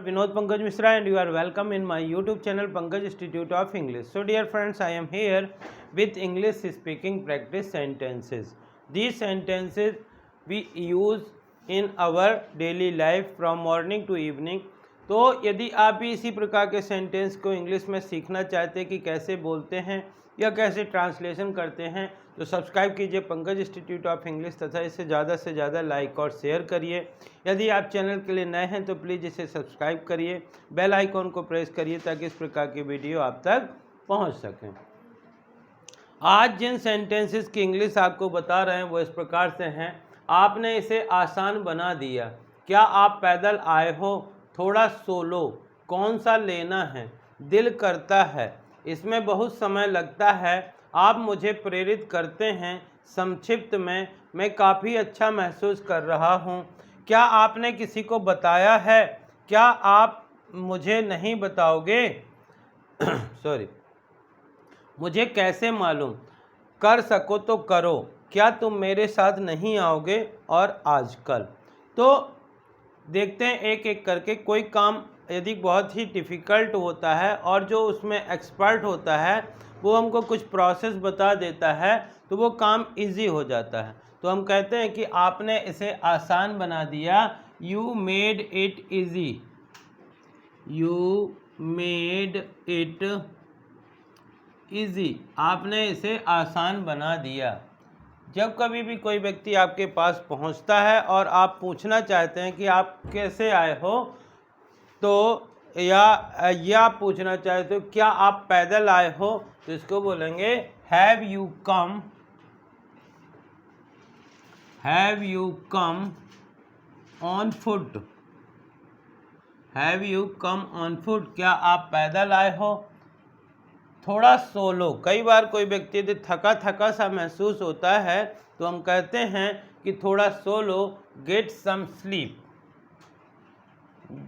Vinod Pankaj Misra and you are welcome in my YouTube channel Pankaj Institute of English. So dear friends, I am here with English speaking practice sentences. These sentences we use in our daily life from morning to evening. तो यदि आप भी इसी प्रकार के sentence को English में सीखना चाहते हैं कि कैसे बोलते हैं या कैसे ट्रांसलेशन करते हैं तो सब्सक्राइब कीजिए पंकज इंस्टीट्यूट ऑफ इंग्लिश तथा इसे ज़्यादा से ज़्यादा लाइक और शेयर करिए। यदि आप चैनल के लिए नए हैं तो प्लीज़ इसे सब्सक्राइब करिए, बेल आइकॉन को प्रेस करिए ताकि इस प्रकार की वीडियो आप तक पहुंच सकें। आज जिन सेंटेंसेस की इंग्लिश आपको बता रहे हैं वो इस प्रकार से हैं। आपने इसे आसान बना दिया। क्या आप पैदल आए हो? थोड़ा सोलो। कौन सा लेना है? दिल करता है। इसमें बहुत समय लगता है। आप मुझे प्रेरित करते हैं। संक्षिप्त में, मैं काफ़ी अच्छा महसूस कर रहा हूँ। क्या आपने किसी को बताया है? क्या आप मुझे नहीं बताओगे? सॉरी, मुझे कैसे मालूम? कर सको तो करो। क्या तुम मेरे साथ नहीं आओगे? और आजकल। तो देखते हैं एक एक करके। कोई काम यदि बहुत ही डिफ़िकल्ट होता है और जो उसमें एक्सपर्ट होता है वो हमको कुछ प्रोसेस बता देता है तो वो काम इजी हो जाता है। तो हम कहते हैं कि आपने इसे आसान बना दिया। You made it easy. You made it easy. आपने इसे आसान बना दिया। जब कभी भी कोई व्यक्ति आपके पास पहुंचता है और आप पूछना चाहते हैं कि आप कैसे आए हो, तो या पूछना चाहते हो क्या आप पैदल आए हो, तो इसको बोलेंगे have you come on foot. Have you come on foot. क्या आप पैदल आए हो? थोड़ा सोलो। कई बार कोई व्यक्ति यदि थका थका सा महसूस होता है तो हम कहते हैं कि थोड़ा सोलो। Get some sleep.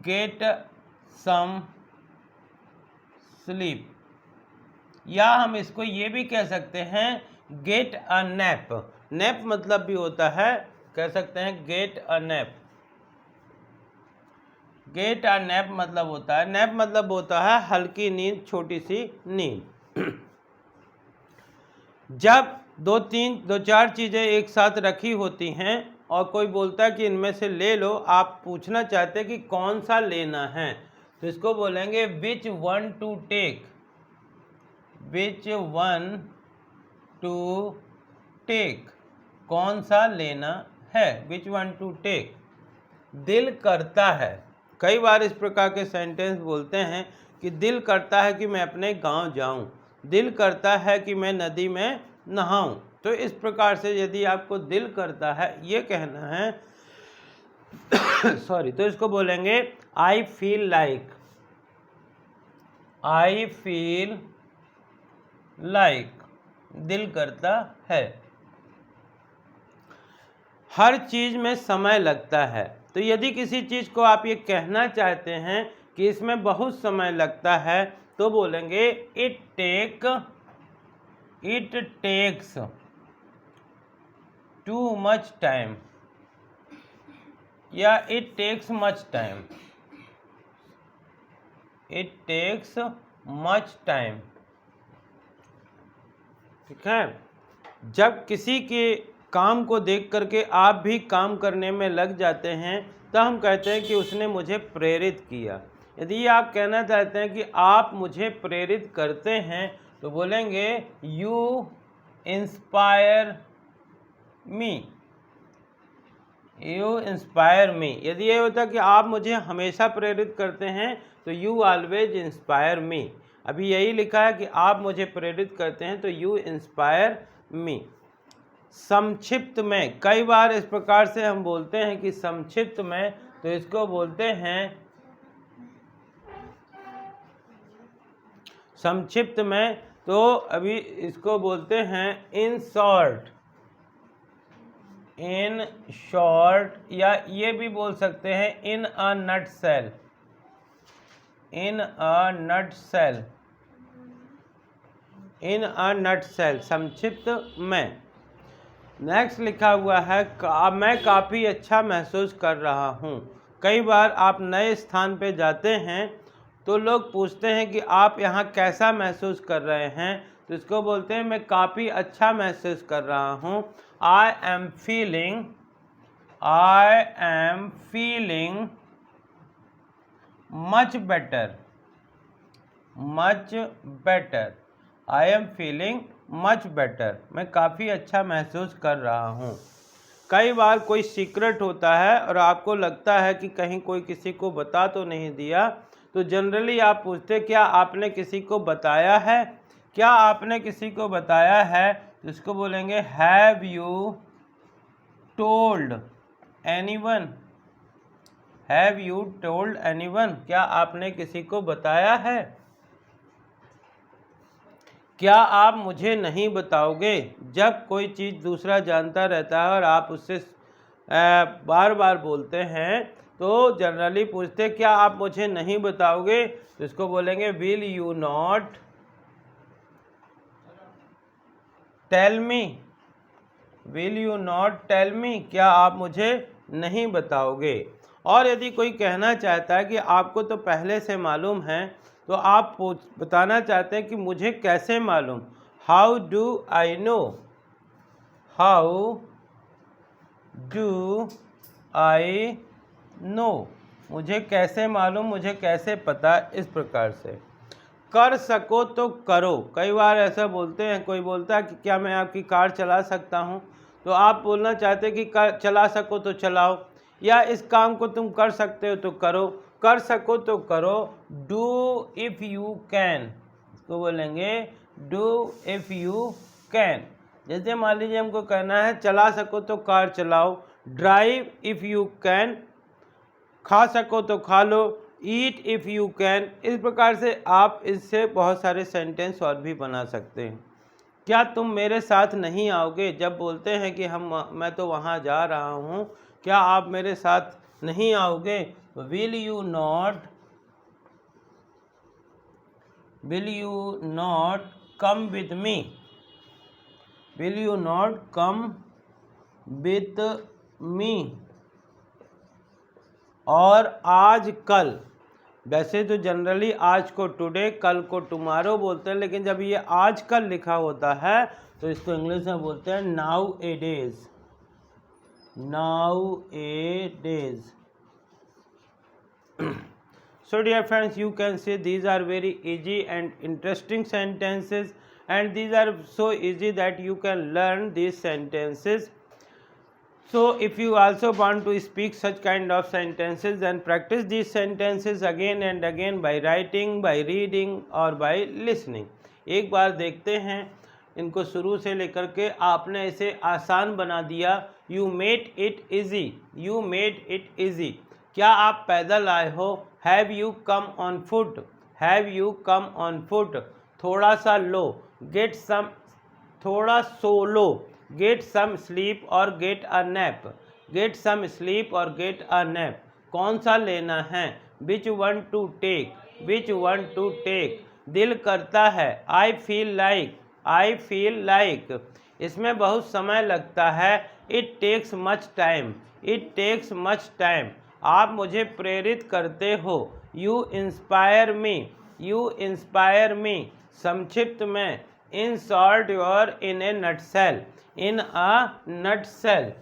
Get some sleep. या हम इसको ये भी कह सकते हैं गेट अ नैप। नैप मतलब भी होता है, कह सकते हैं gate a nap. Gate a nap मतलब होता है, नैप मतलब होता है हल्की नींद, छोटी सी नींद। जब दो चार चीज़ें एक साथ रखी होती हैं और कोई बोलता है कि इनमें से ले लो, आप पूछना चाहते हैं कि कौन सा लेना है, तो इसको बोलेंगे which one to take. Which one to take. कौन सा लेना है, विच वन टू टेक। दिल करता है। कई बार इस प्रकार के सेंटेंस बोलते हैं कि दिल करता है कि मैं अपने गांव जाऊं। दिल करता है कि मैं नदी में नहाऊं। तो इस प्रकार से यदि आपको दिल करता है ये कहना है सॉरी, तो इसको बोलेंगे आई feel like. I feel like. दिल करता है। हर चीज़ में समय लगता है। तो यदि किसी चीज़ को आप ये कहना चाहते हैं कि इसमें बहुत समय लगता है तो बोलेंगे it takes too much time या it takes much time. It takes much time. ठीक है। जब किसी के काम को देख करके आप भी काम करने में लग जाते हैं तो हम कहते हैं कि उसने मुझे प्रेरित किया। यदि आप कहना चाहते हैं कि आप मुझे प्रेरित करते हैं तो बोलेंगे you inspire me. You inspire me. यदि ये होता कि आप मुझे हमेशा प्रेरित करते हैं तो यू ऑलवेज इंस्पायर मी। अभी यही लिखा है कि आप मुझे प्रेरित करते हैं तो यू इंस्पायर मी। संक्षिप्त में, कई बार इस प्रकार से हम बोलते हैं कि संक्षिप्त में, तो इसको बोलते हैं संक्षिप्त में, तो अभी इसको बोलते हैं इन शॉर्ट। इन शॉर्ट, या ये भी बोल सकते हैं इन अ नटसेल। इन अ नटसेल। इन अ नटसेल, संक्षिप्त में। नेक्स्ट लिखा हुआ है मैं काफ़ी अच्छा महसूस कर रहा हूँ। कई बार आप नए स्थान पे जाते हैं तो लोग पूछते हैं कि आप यहाँ कैसा महसूस कर रहे हैं, तो इसको बोलते हैं मैं काफ़ी अच्छा महसूस कर रहा हूँ। I am feeling much better. I am feeling much better, मैं काफ़ी अच्छा महसूस कर रहा हूँ। कई बार कोई सीक्रेट होता है और आपको लगता है कि कहीं कोई किसी को बता तो नहीं दिया, तो जनरली आप पूछते क्या आपने किसी को बताया है, क्या आपने किसी को बताया है, तो इसको बोलेंगे have you told anyone. Have you told anyone, क्या आपने किसी को बताया है। क्या आप मुझे नहीं बताओगे, जब कोई चीज़ दूसरा जानता रहता है और आप उससे बार बार बोलते हैं तो जनरली पूछते क्या आप मुझे नहीं बताओगे, तो इसको बोलेंगे will you not tell me. Will you not tell me, क्या आप मुझे नहीं बताओगे। और यदि कोई कहना चाहता है कि आपको तो पहले से मालूम है, तो आप बताना चाहते हैं कि मुझे कैसे मालूम, how do I know. How do I no, मुझे कैसे मालूम, मुझे कैसे पता, इस प्रकार से। कर सको तो करो, कई बार ऐसा बोलते हैं, कोई बोलता है कि क्या मैं आपकी कार चला सकता हूँ, तो आप बोलना चाहते हैं कि चला सको तो चलाओ, या इस काम को तुम कर सकते हो तो करो। कर सको तो करो, डू इफ़ यू कैन, तो बोलेंगे डू इफ़ यू कैन। जैसे मान लीजिए हमको कहना है चला सको तो कार चलाओ, ड्राइव इफ़ यू कैन, खा सको तो खा लो, ईट इफ़ यू कैन। इस प्रकार से आप इससे बहुत सारे सेंटेंस और भी बना सकते हैं। क्या तुम मेरे साथ नहीं आओगे, जब बोलते हैं कि मैं तो वहाँ जा रहा हूँ, क्या आप मेरे साथ नहीं आओगे, will you not come with me. Will you not come with मी। और आज कल, वैसे तो जनरली आज को टुडे, कल को टुमारो बोलते हैं, लेकिन जब ये आज कल लिखा होता है तो इसको इंग्लिश में बोलते हैं now A days. Now A days. So dear friends, you can see these are very easy and interesting sentences, and these are so easy that you can learn these sentences. So if you also want to speak such kind of sentences, then practice these sentences again and again by writing, by reading or by listening. एक बार देखते हैं इनको शुरू से लेकर के, आपने इसे आसान बना दिया। You made it easy. You made it easy. क्या आप पैदल आए हो, have you come on foot. Have you come on foot. थोड़ा सा लो, गेट सम, थोड़ा सो लो, गेट सम स्लीप और get a nap. Get some sleep और गेट अ नैप। कौन सा लेना है, which one to take, which one to take. दिल करता है, I feel like, I feel like. इसमें बहुत समय लगता है, it takes much time, it takes much time. आप मुझे प्रेरित करते हो, you inspire me, you inspire me. संक्षिप्त में, इन शॉर्ट और इन ए नटसेल, इन अ नटसेल।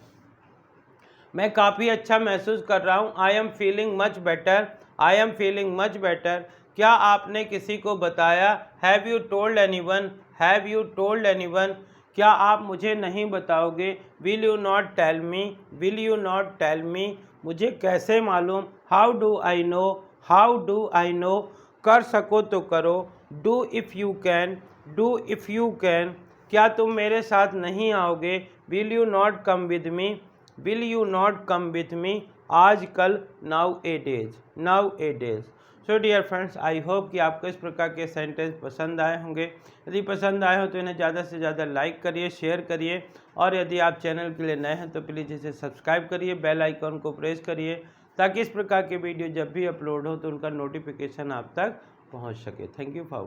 मैं काफ़ी अच्छा महसूस कर रहा हूँ, I am feeling much better, I am feeling much better. क्या आपने किसी को बताया, have you told anyone, have you told anyone. क्या आप मुझे नहीं बताओगे, will you not tell me, will you not tell me. मुझे कैसे मालूम, how do I know, how do I know. कर सको तो करो, do if you can, do if you can. क्या तुम मेरे साथ नहीं आओगे, will you not come with me, will you not come with me. आज कल, nowadays, nowadays. So dear friends, I hope कि आपको इस प्रकार के सेंटेंस पसंद आए होंगे। यदि पसंद आए हो तो इन्हें ज़्यादा से ज़्यादा लाइक करिए, शेयर करिए, और यदि आप चैनल के लिए नए हैं तो प्लीज़ इसे सब्सक्राइब करिए, बेल आइकॉन को प्रेस करिए, ताकि इस प्रकार के वीडियो जब भी अपलोड हो तो उनका नोटिफिकेशन आप तक पहुंच सके। Thank you for